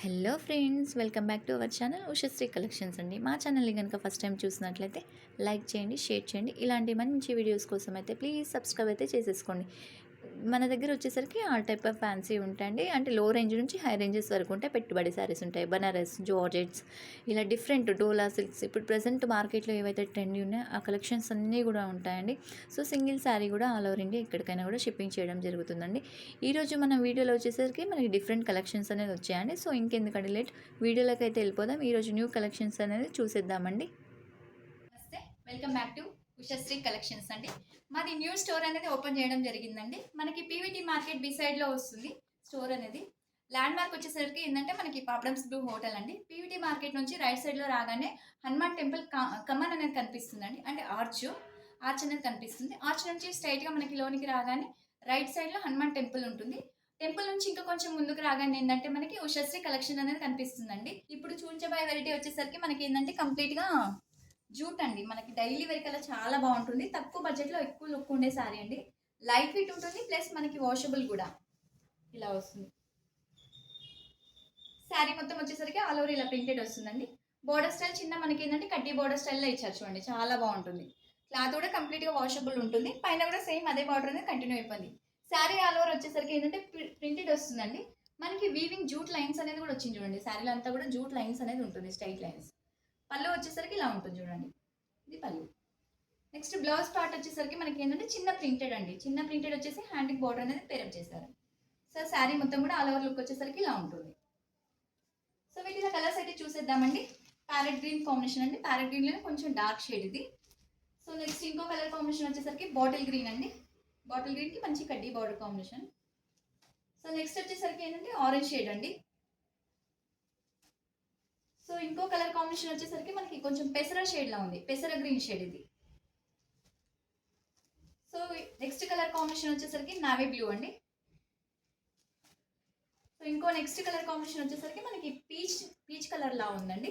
Hello friends, welcome back to our channel Ushasri collections అండి. మా ఛానల్ని కనుక ఫస్ట్ టైం చూసినట్లయితే లైక్ చేయండి, షేర్ చేయండి. ఇలాంటి మంచి వీడియోస్ కోసం అయితే ప్లీజ్ సబ్స్క్రైబ్ అయితే చేసేసుకోండి. మన దగ్గర వచ్చేసరికి ఆల్ టైప్ ఆఫ్ ఫ్యాన్సీ ఉంటాయండి. అంటే లో రేంజ్ నుంచి హై రేంజెస్ వరకు ఉంటాయి. పెట్టుబడి శారీస్ ఉంటాయి, బనారస్, జార్జెట్స్, ఇలా డిఫరెంట్ డోలా సిల్క్స్. ఇప్పుడు ప్రజెంట్ మార్కెట్లో ఏవైతే ట్రెండ్ ఉన్నాయో ఆ కలెక్షన్స్ అన్నీ కూడా ఉంటాయండి. సో సింగిల్ శారీ కూడా ఆల్ ఓవర్ ఇండియా ఎక్కడికైనా కూడా షిప్పింగ్ చేయడం జరుగుతుందండి. ఈరోజు మన వీడియోలో వచ్చేసరికి మనకి డిఫరెంట్ కలెక్షన్స్ అనేది వచ్చాయండి. సో ఇంకెందుకంటే లేట్, వీడియోలోకి అయితే వెళ్ళిపోదాం. ఈరోజు న్యూ కలెక్షన్స్ అనేది చూసేద్దామండి. నమస్తే, welcome back to Ushasri collections అండి. మాది న్యూ స్టోర్ అనేది ఓపెన్ చేయడం జరిగిందండి. మనకి పీవీటీ మార్కెట్ బిసైడ్లో వస్తుంది స్టోర్ అనేది. ల్యాండ్ మార్క్ వచ్చేసరికి ఏంటంటే మనకి పాపడమ్స్ బ్లూ హోటల్ అండి. పీవీటీ మార్కెట్ నుంచి రైట్ సైడ్లో రాగానే హనుమాన్ టెంపుల్ కమన్ అనేది కనిపిస్తుందండి. అంటే ఆర్చ్ అనేది కనిపిస్తుంది. ఆర్చ్ నుంచి స్ట్రైట్గా మనకి లోనికి రాగానే రైట్ సైడ్లో హనుమాన్ టెంపుల్ ఉంటుంది. టెంపుల్ నుంచి ఇంకా కొంచెం ముందుకు రాగానే ఏంటంటే మనకి ఉషశ్రీ కలెక్షన్ అనేది కనిపిస్తుందండి. ఇప్పుడు చూపించబోయే వెరైటీ వచ్చేసరికి మనకి ఏంటంటే కంప్లీట్గా జూట్ అండి. మనకి డైలీ వేర్ కల్లా చాలా బాగుంటుంది. తక్కువ బడ్జెట్లో ఎక్కువ లుక్ ఉండే శారీ అండి. లైట్ వెయిట్ ఉంటుంది, ప్లస్ మనకి వాషబుల్ కూడా ఇలా వస్తుంది. శారీ మొత్తం వచ్చేసరికి ఆల్ ఓవర్ ఇలా ప్రింటెడ్ వస్తుందండి. బోర్డర్ స్టైల్ చిన్న మనకి ఏంటంటే కడ్డీ బోర్డర్ స్టైల్లో ఇచ్చారు చూడండి, చాలా బాగుంటుంది. క్లాత్ కూడా కంప్లీట్గా వాషబుల్ ఉంటుంది. పైన కూడా సేమ్ అదే బార్డర్ అనేది కంటిన్యూ అయిపోయింది. శారీ ఆల్ ఓవర్ వచ్చేసరికి ఏంటంటే ప్రింటెడ్ వస్తుందండి. మనకి వీవింగ్ జూట్ లైన్స్ అనేది కూడా వచ్చింది చూడండి. శారీలో అంతా కూడా జూట్ లైన్స్ అనేది ఉంటుంది, స్ట్రైట్ లైన్స్. పళ్ళు వచ్చేసరికి ఇలా ఉంటుంది చూడండి, ఇది పళ్ళు. నెక్స్ట్ బ్లౌజ్ పార్ట్ వచ్చేసరికి మనకి ఏంటంటే చిన్న ప్రింటెడ్ అండి. చిన్న ప్రింటెడ్ వచ్చేసి హ్యాండ్కి బోర్డర్ అనేది పేరప్ చేశారు. సో శారీ మొత్తం కూడా ఆల్ ఓవర్ లుక్ వచ్చేసరికి ఇలా ఉంటుంది. సో వీటిలో కలర్స్ అయితే చూసేద్దామండి. ప్యారెట్ గ్రీన్ కాంబినేషన్ అండి. ప్యారెట్ గ్రీన్లోనే కొంచెం డార్క్ షేడ్ ఇది. సో నెక్స్ట్ ఇంకో కలర్ కాంబినేషన్ వచ్చేసరికి బాటిల్ గ్రీన్ అండి. బాటిల్ గ్రీన్కి మంచి కడ్డీ బార్డర్ కాంబినేషన్. సో నెక్స్ట్ వచ్చేసరికి ఏంటంటే ఆరెంజ్ షేడ్ అండి. సో ఇంకో కలర్ కాంబినేషన్ వచ్చేసరికి మనకి కొంచెం పెసర షేడ్లా ఉంది, పెసర గ్రీన్ షేడ్ ఇది. సో నెక్స్ట్ కలర్ కాంబినేషన్ వచ్చేసరికి నావీ బ్లూ అండి. సో ఇంకో నెక్స్ట్ కలర్ కాంబినేషన్ వచ్చేసరికి మనకి పీచ్ కలర్ లా ఉందండి.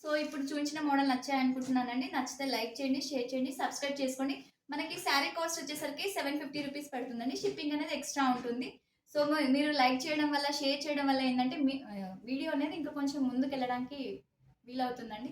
సో ఇప్పుడు చూపించిన మోడల్ నచ్చాయి అనుకుంటున్నానండి. నచ్చితే లైక్ చేయండి, షేర్ చేయండి, సబ్స్క్రైబ్ చేసుకోండి. మనకి శారీ కాస్ట్ వచ్చేసరికి 750 రూపీస్ పడుతుందండి. షిప్పింగ్ అనేది ఎక్స్ట్రా ఉంటుంది. సో మీరు లైక్ చేయడం వల్ల, షేర్ చేయడం వల్ల ఏంటంటే మీ వీడియో అనేది ఇంకా కొంచెం ముందుకు వెళ్ళడానికి వీలవుతుందండి.